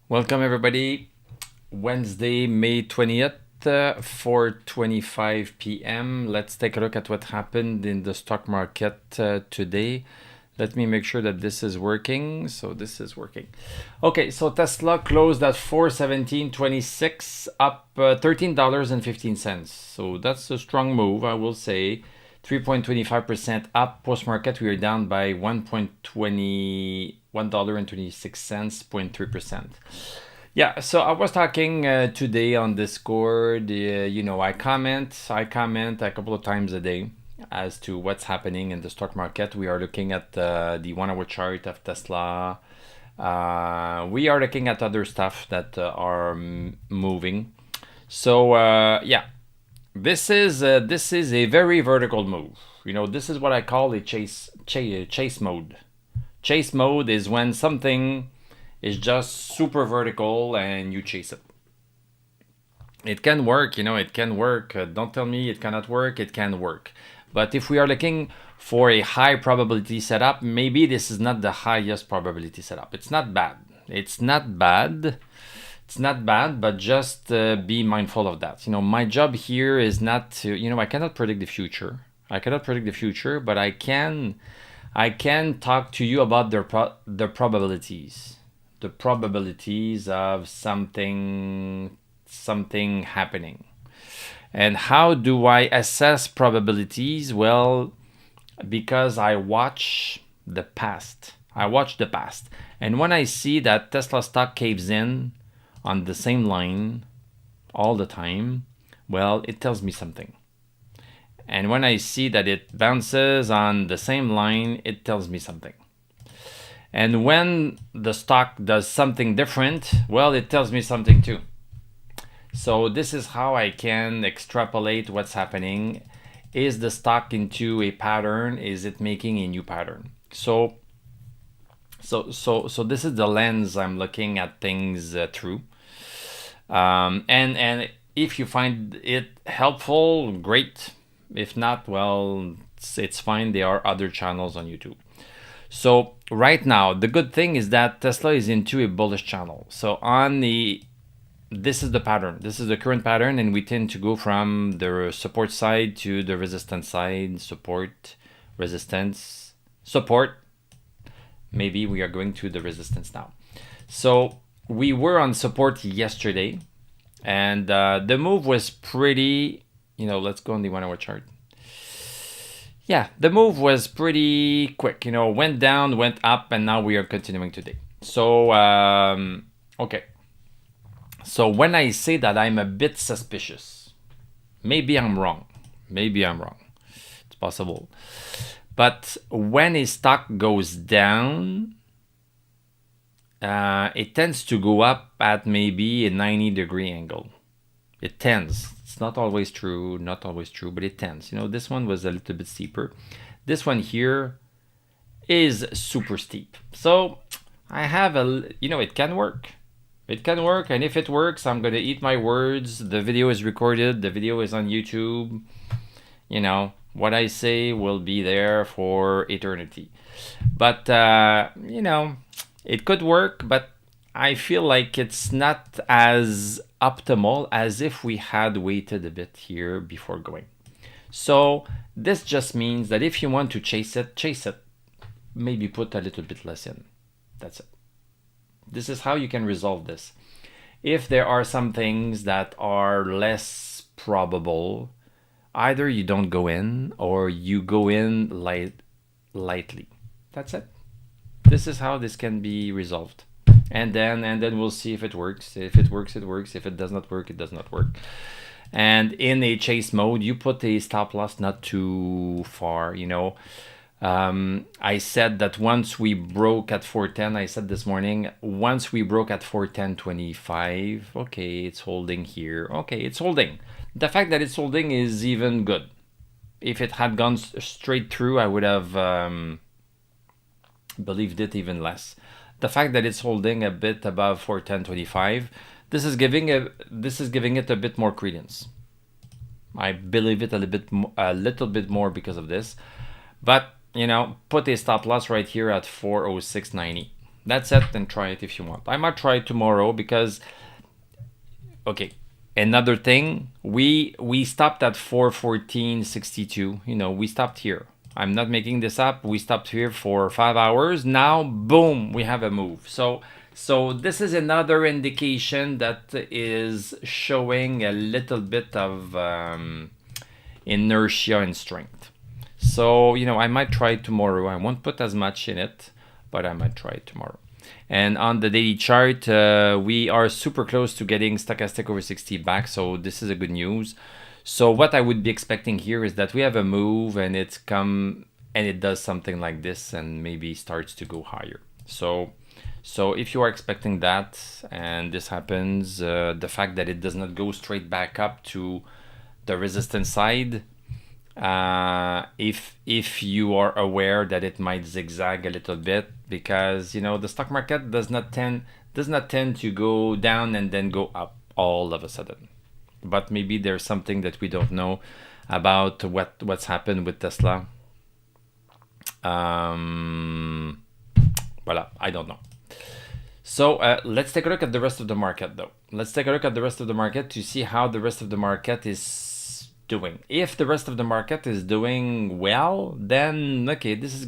Welcome everybody. Wednesday, May 20th, 4:25 p.m. Let's take a look at what happened in the stock market today. Let me make sure that this is working. So this is working. Okay, so Tesla closed at 417.26, up $13.15. So that's a strong move, I will say. 3.25% up. Post-market, we are down by $1.26, 0.3%. Yeah, so I was talking today on Discord. I comment a couple of times a day as to what's happening in the stock market. We are looking at the 1 hour chart of Tesla. We are looking at other stuff that are moving. So yeah, this is a very vertical move. This is what I call a chase mode. Chase mode is when something is just super vertical and you chase it. It can work, it can work. Don't tell me it cannot work, it can work. But if we are looking for a high probability setup, maybe this is not the highest probability setup. It's not bad. It's not bad, but just be mindful of that. My job here is not to, I cannot predict the future. But I can talk to you about the probabilities. The probabilities of something happening. And how do I assess probabilities? Well, because I watch the past. And when I see that Tesla stock caves in on the same line all the time, well, it tells me something. And when I see that it bounces on the same line, it tells me something. And when the stock does something different, well, it tells me something too. So this is how I can extrapolate what's happening. Is the stock into a pattern? Is it making a new pattern? So this is the lens I'm looking at things through. And if you find it helpful, great. If not, well, it's fine. There are other channels on YouTube. So right now, the good thing is that Tesla is into a bullish channel. So this is the pattern. This is the current pattern, and we tend to go from the support side to the resistance side. Support, resistance, support. Maybe we are going to the resistance now. So we were on support yesterday, and the move was pretty. Let's go on the 1 hour chart. Yeah, the move was pretty quick. Went down, went up, and now we are continuing today. So, okay. So when I say that I'm a bit suspicious, maybe I'm wrong. It's possible. But when a stock goes down, it tends to go up at maybe a 90-degree angle. It tends. It's not always true, but it tends. This one was a little bit steeper. This one here is super steep. So I have it can work. And if it works, I'm going to eat my words. The video is recorded. The video is on YouTube. What I say will be there for eternity. But, it could work, but I feel like it's not as optimal as if we had waited a bit here before going. So this just means that if you want to chase it. Maybe put a little bit less in. That's it. This is how you can resolve this. If there are some things that are less probable, either you don't go in or you go in lightly. That's it. This is how this can be resolved. And then we'll see if it works. If it works, it works. If it does not work, it does not work. And in a chase mode, you put a stop loss not too far. I said that once we broke at 410, I said this morning, once we broke at 410.25, okay, it's holding here. Okay, it's holding. The fact that it's holding is even good. If it had gone straight through, I would have believed it even less. The fact that it's holding a bit above 410.25, this is giving it a bit more credence. I believe it a little bit more because of this. But put a stop loss right here at 406.90. That's it, and try it if you want. I might try it tomorrow because, okay, another thing, we stopped at 414.62. You know, we stopped here. I'm not making this up. We stopped here for 5 hours. Now, boom, we have a move. So this is another indication that is showing a little bit of inertia and strength. So, you know, I might try it tomorrow. I won't put as much in it, but I might try it tomorrow. And on the daily chart, we are super close to getting stochastic over 60 back. So this is a good news. So what I would be expecting here is that we have a move and it's come and it does something like this and maybe starts to go higher. So if you are expecting that and this happens, the fact that it does not go straight back up to the resistance side, if you are aware that it might zigzag a little bit, because you know the stock market does not tend to go down and then go up all of a sudden. But maybe there's something that we don't know about what's happened with Tesla. Voilà, I don't know. So let's take a look at the rest of the market, though. Let's take a look at the rest of the market to see how the rest of the market is doing. If the rest of the market is doing well, then okay, this is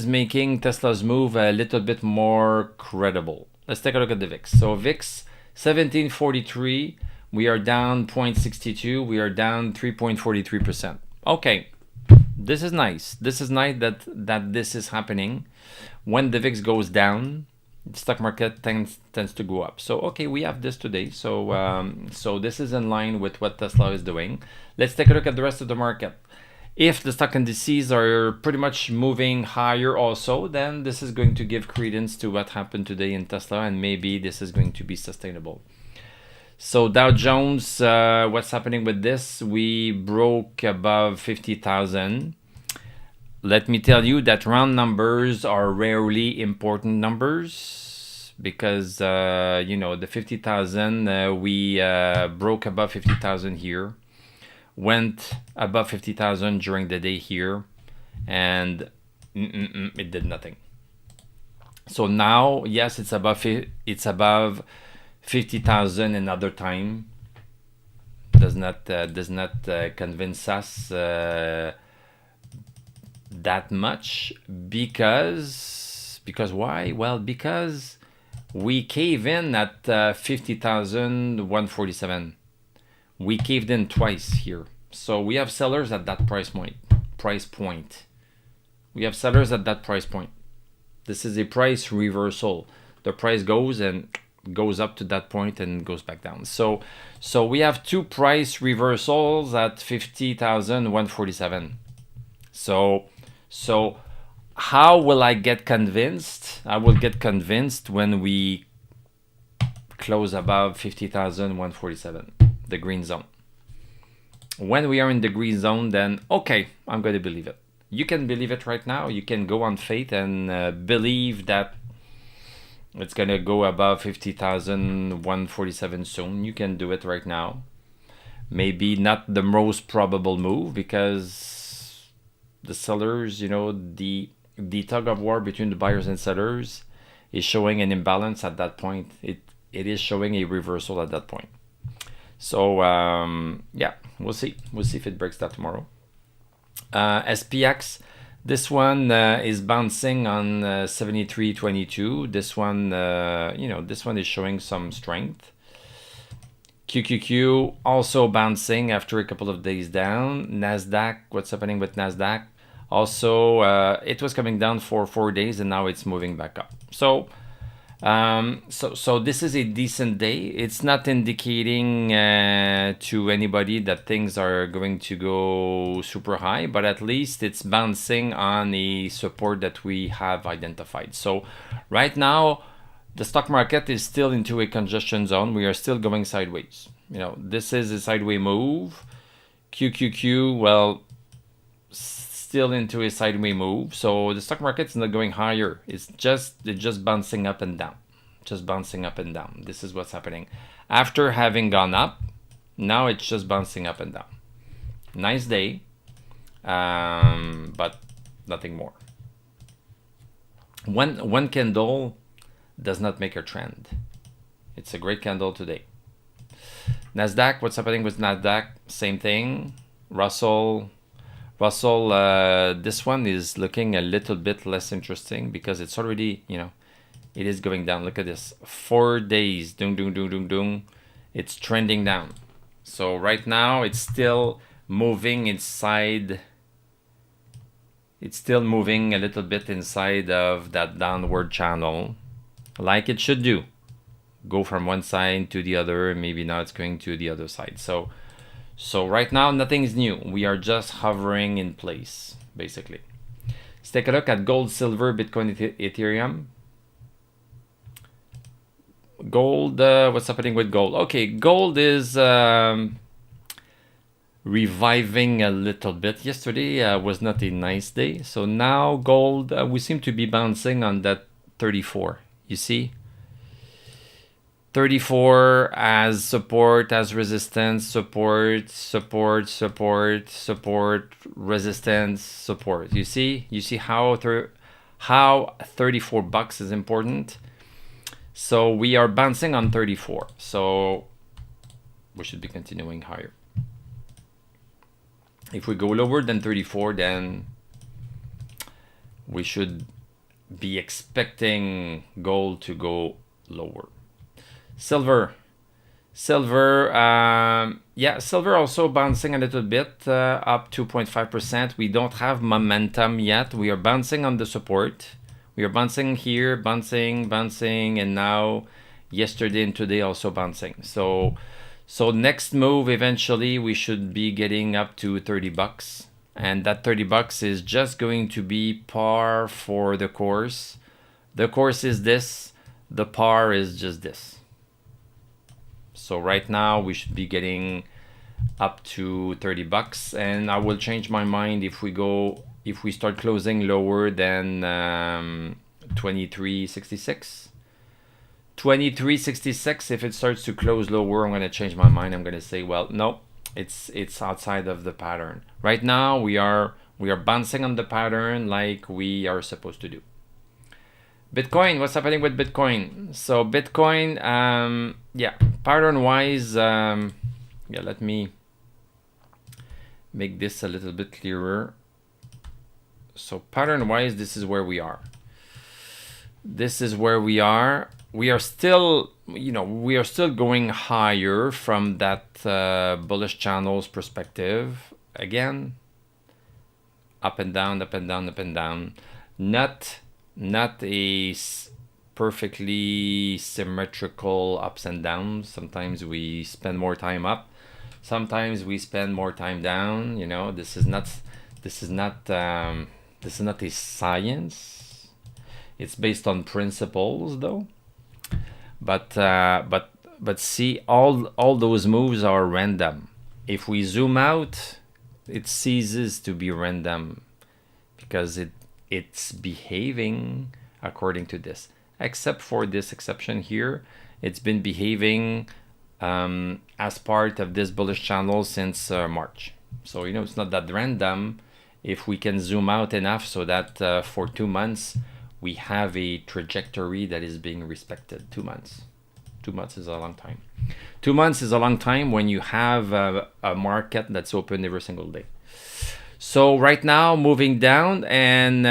making Tesla's move a little bit more credible. Let's take a look at the VIX. So VIX 1743, we are down 0.62, we are down 3.43%. Okay, this is nice. This is nice that this is happening. When the VIX goes down, the stock market tends to go up. So okay, we have this today. So this is in line with what Tesla is doing. Let's take a look at the rest of the market. If the stock indices are pretty much moving higher also, then this is going to give credence to what happened today in Tesla, and maybe this is going to be sustainable. So Dow Jones, what's happening with this? We broke above 50,000. Let me tell you that round numbers are rarely important numbers because, you know, the 50,000, we broke above 50,000 here, went above 50,000 during the day here, and it did nothing. So now, yes, it's above 50,000 another time. Does not convince us that much because why? Well, because we cave in at 50,147. We caved in twice here. So we have sellers at that price point. We have sellers at that price point. This is a price reversal. The price goes up to that point and goes back down. So we have two price reversals at 50,147. So how will I get convinced? I will get convinced when we close above 50,147, the green zone. When we are in the green zone, then okay, I'm going to believe it. You can believe it right now. You can go on faith and believe that it's going to go above 50,147 soon. You can do it right now. Maybe not the most probable move because the sellers, you know, the tug of war between the buyers and sellers is showing an imbalance at that point. It is showing a reversal at that point. So yeah, we'll see if it breaks that tomorrow. SPX, this one is bouncing on 73.22. This one, you know, this one is showing some strength. QQQ also bouncing after a couple of days down. Nasdaq, what's happening with Nasdaq? Also, it was coming down for 4 days and now it's moving back up. So this is a decent day. It's not indicating to anybody that things are going to go super high, but at least it's bouncing on a support that we have identified. So right now, the stock market is still into a congestion zone. We are still going sideways. You know, this is a sideways move. QQQ, well, still into a sideways move. So the stock market is not going higher. It's just bouncing up and down. Just bouncing up and down. This is what's happening. After having gone up, now it's just bouncing up and down. Nice day, but nothing more. One candle does not make a trend. It's a great candle today. Nasdaq, what's happening with Nasdaq? Same thing. Russell, this one is looking a little bit less interesting because it's already, it is going down. Look at this, 4 days, dung, dung, dung, dung, dung. It's trending down. So right now it's still moving inside. It's still moving a little bit inside of that downward channel, like it should do. Go from one side to the other. Maybe now it's going to the other side. So right now nothing is new. We are just hovering in place, basically. Let's take a look at gold, silver, Bitcoin, Ethereum. Gold, what's happening with gold? Okay, gold is reviving a little bit. Yesterday was not a nice day. So now gold, we seem to be bouncing on that 34. You see? 34 as support, as resistance, support, resistance, support. You see how 34 bucks is important. So we are bouncing on 34. So we should be continuing higher. If we go lower than 34, then we should be expecting gold to go lower. Silver, yeah, silver also bouncing a little bit, up 2.5%. We don't have momentum yet. We are bouncing on the support. We are bouncing here, bouncing, and now yesterday and today also bouncing. So next move, eventually we should be getting up to 30 bucks. And that 30 bucks is just going to be par for the course. The course is this, the par is just this. So right now we should be getting up to 30 bucks, and I will change my mind if we start closing lower than 23.66. 23.66, if it starts to close lower, I'm going to change my mind. I'm going to say, well, no, it's outside of the pattern. Right now we are bouncing on the pattern like we are supposed to do. Bitcoin, what's happening with Bitcoin? So Bitcoin, yeah, pattern wise, yeah, let me make this a little bit clearer. So pattern wise, this is where we are. This is where we are. We are still, we are still going higher from that bullish channels perspective. Again, up and down, up and down, up and down. Not a perfectly symmetrical ups and downs. Sometimes we spend more time up, sometimes we spend more time down. This is not a science. It's based on principles, though. But see, all those moves are random. If we zoom out, it ceases to be random because it's behaving according to this, except for this exception here. It's been behaving as part of this bullish channel since March. So it's not that random if we can zoom out enough so that for 2 months we have a trajectory that is being respected. 2 months. 2 months is a long time. 2 months is a long time when you have a market that's open every single day. So right now moving down, and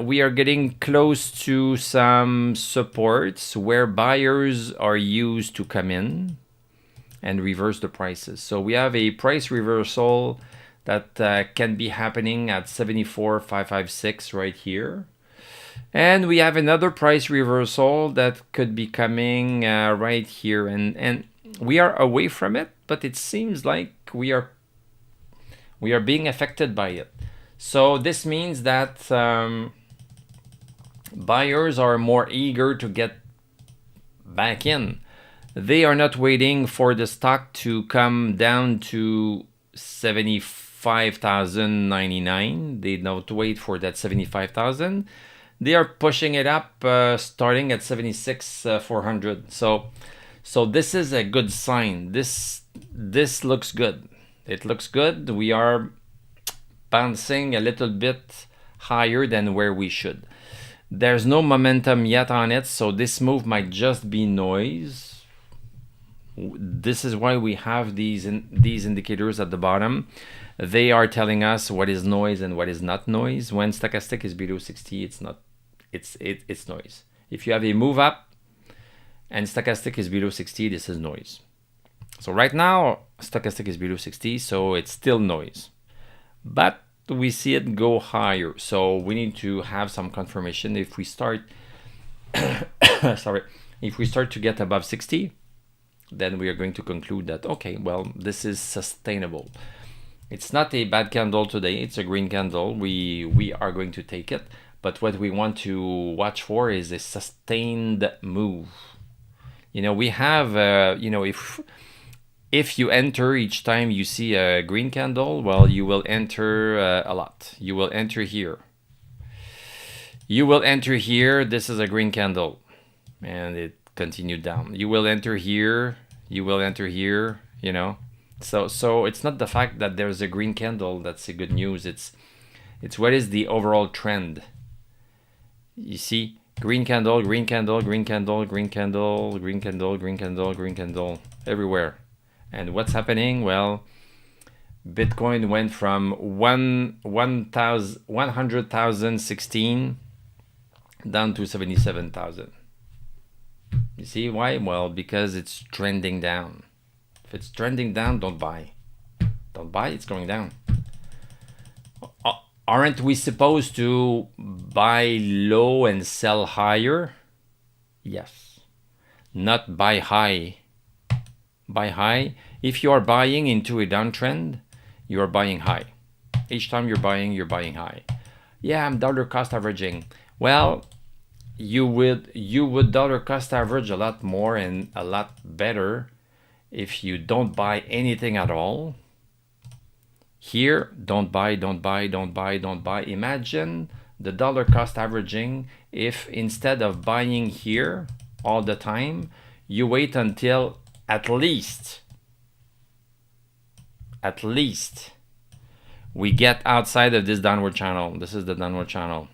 we are getting close to some supports where buyers are used to come in and reverse the prices. So we have a price reversal that can be happening at 74,556 right here. And we have another price reversal that could be coming right here. And we are away from it, but it seems like we are being affected by it. So this means that buyers are more eager to get back in. They are not waiting for the stock to come down to 75,099. They don't wait for that 75,000. They are pushing it up, starting at 76,400. So this is a good sign. This looks good. It looks good. We are bouncing a little bit higher than where we should. There's no momentum yet on it, so this move might just be noise. This is why we have these indicators at the bottom. They are telling us what is noise and what is not noise. When stochastic is below 60, it's not, it's noise. If you have a move up and stochastic is below 60, this is noise. So right now, stochastic is below 60, so it's still noise. But we see it go higher, so we need to have some confirmation. If we start sorry, if we start to get above 60, then we are going to conclude that, okay, well, this is sustainable. It's not a bad candle today, it's a green candle. We are going to take it, but what we want to watch for is a sustained move. You know, we have you know, if you enter each time you see a green candle, well, you will enter a lot. You will enter here. You will enter here. This is a green candle. And it continued down. You will enter here. You will enter here, you know. So it's not the fact that there's a green candle that's a good news. It's what is the overall trend. You see, green candle, green candle, green candle, green candle, green candle, green candle, green candle, everywhere. And what's happening? Well, Bitcoin went from 100,016 down to 77,000. You see why? Well, because it's trending down. If it's trending down, don't buy. Don't buy, it's going down. Aren't we supposed to buy low and sell higher? Yes. Not buy high. Buy high. If you are buying into a downtrend, you are buying high. Each time you're buying high. Yeah, I'm dollar cost averaging. Well, you would dollar cost average a lot more and a lot better if you don't buy anything at all. Here, don't buy, don't buy, don't buy, don't buy. Imagine the dollar cost averaging if instead of buying here all the time, you wait until at least we get outside of this downward channel. This is the downward channel.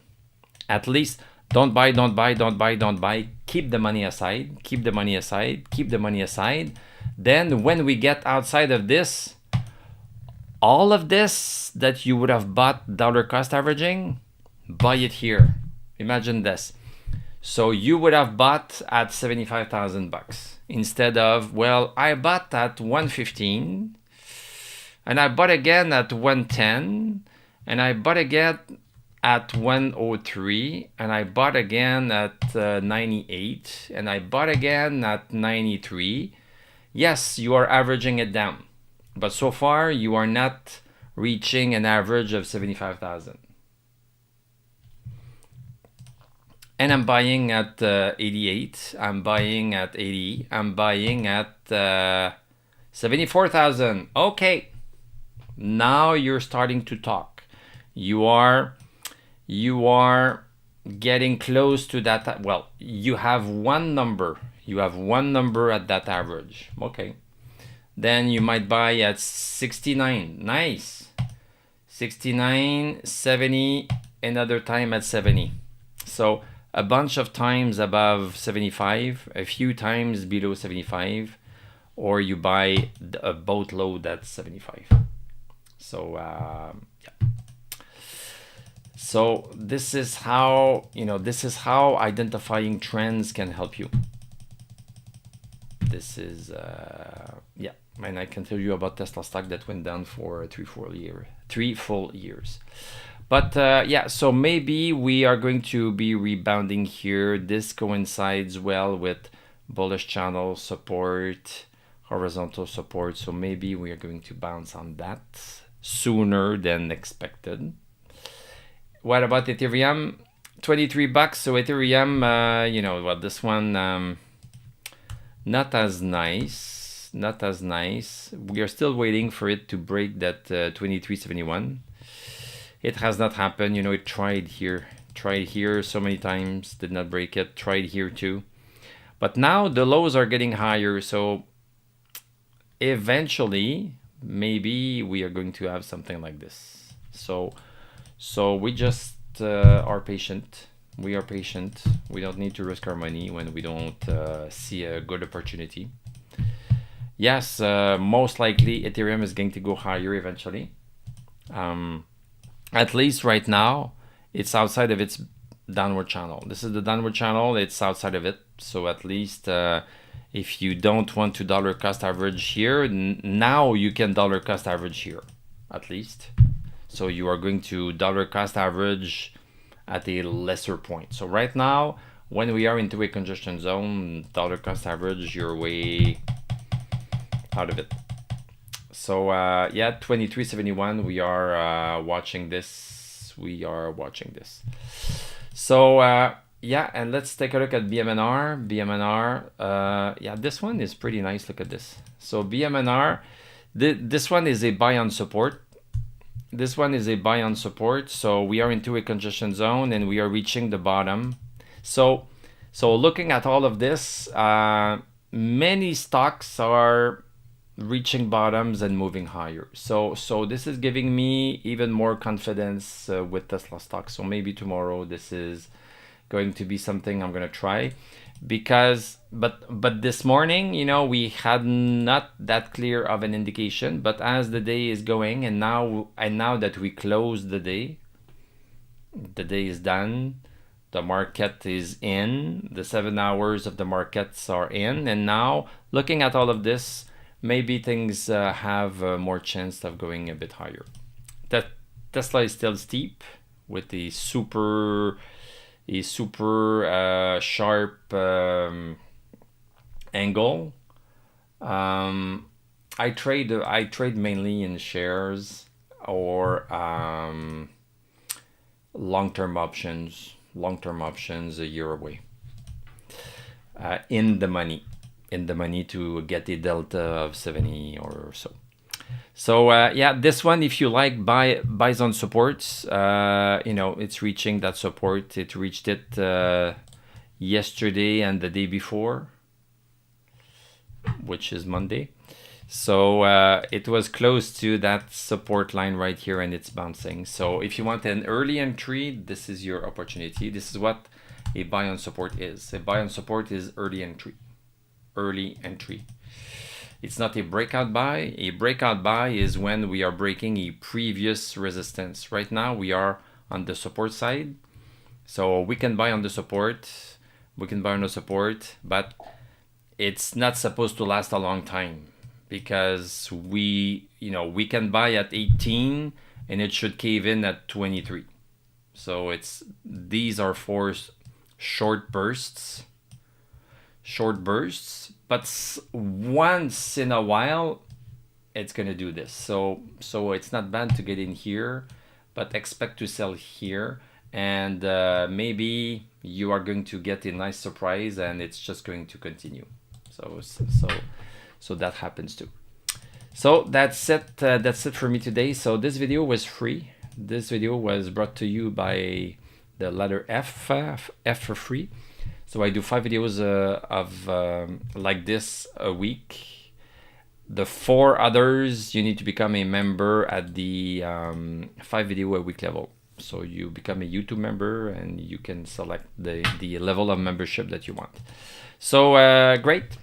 At least don't buy, don't buy, don't buy, don't buy. Keep the money aside, keep the money aside, keep the money aside. Then when we get outside of this, all of this that you would have bought dollar cost averaging, buy it here. Imagine this. So you would have bought at 75,000 bucks instead of, well, I bought at 115 and I bought again at 110 and I bought again at 103 and I bought again at 98 and I bought again at 93. Yes, you are averaging it down, but so far you are not reaching an average of 75,000. And I'm buying at 88, I'm buying at 80, I'm buying at 74,000. Okay, now you're starting to talk. You are getting close to that. Well, you have one number. You have one number at that average. Okay. Then you might buy at 69. Nice. 69, 70, another time at 70. So a bunch of times above 75, a few times below 75, or you buy a boatload at 75. So yeah. So this is how, this is how identifying trends can help you. This is, yeah, and I can tell you about Tesla stock that went down for 3 full years. But yeah, so maybe we are going to be rebounding here. This coincides well with bullish channel support, horizontal support. So maybe we are going to bounce on that sooner than expected. What about Ethereum? 23 bucks. So Ethereum, well, this one, not as nice. We are still waiting for it to break that 23.71. It has not happened. It tried here so many times, did not break it, tried here too. But now the lows are getting higher. So eventually, maybe we are going to have something like this. So we just are patient. We are patient. We don't need to risk our money when we don't see a good opportunity. Yes, most likely Ethereum is going to go higher eventually. At least right now, it's outside of its downward channel. This is the downward channel. It's outside of it. So at least if you don't want to dollar cost average here, now you can dollar cost average here, at least. So you are going to dollar cost average at a lesser point. So right now, when we are into a congestion zone, dollar cost average, you're way out of it. So yeah, 2371, we are watching this. We are watching this. So yeah, and let's take a look at BMNR. BMNR, yeah, this one is pretty nice. Look at this. So BMNR, this one is a buy on support. This one is a buy on support. So we are into a congestion zone and we are reaching the bottom. So looking at all of this, many stocks are reaching bottoms and moving higher. So this is giving me even more confidence with Tesla stock. So maybe tomorrow this is going to be something I'm going to try, because but this morning, you know, we had not that clear of an indication, but as the day is going, and now that we close the day is done, the market is in, the 7 hours of the markets are in, and now looking at all of this, maybe things have more chance of going a bit higher. That Tesla is still steep with a super sharp angle. I trade mainly in shares or long-term options a year away, in the money to get a delta of 70 or so. So yeah, this one, if you like, buys on supports, you know, it's reaching that support. It reached it yesterday and the day before, which is Monday. So it was close to that support line right here, and it's bouncing. So if you want an early entry, this is your opportunity. This is what a buy on support is. A buy on support is early entry. It's not a breakout buy. A breakout buy is when we are breaking a previous resistance. Right now we are on the support side, so we can buy on the support, but it's not supposed to last a long time, because we can buy at 18 and it should cave in at 23. So these are for short bursts, but once in a while it's gonna do this. So it's not bad to get in here, but expect to sell here, and maybe you are going to get a nice surprise and it's just going to continue. So that happens too. So that's it for me today. So this video was free. This video was brought to you by the letter F for free. So I do 5 videos of like this a week. The 4 others, you need to become a member at the 5 video a week level. So you become a YouTube member and you can select the level of membership that you want. So great.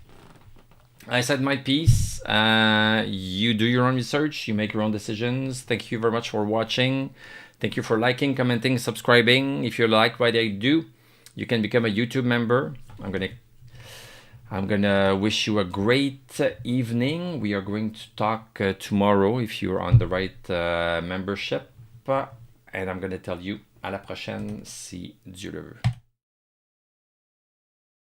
I said my piece. You do your own research, you make your own decisions. Thank you very much for watching. Thank you for liking, commenting, subscribing. If you like what I do, you can become a YouTube member. I'm gonna wish you a great evening. We are going to talk tomorrow if you're on the right membership. And I'm gonna tell you à la prochaine si Dieu le veut.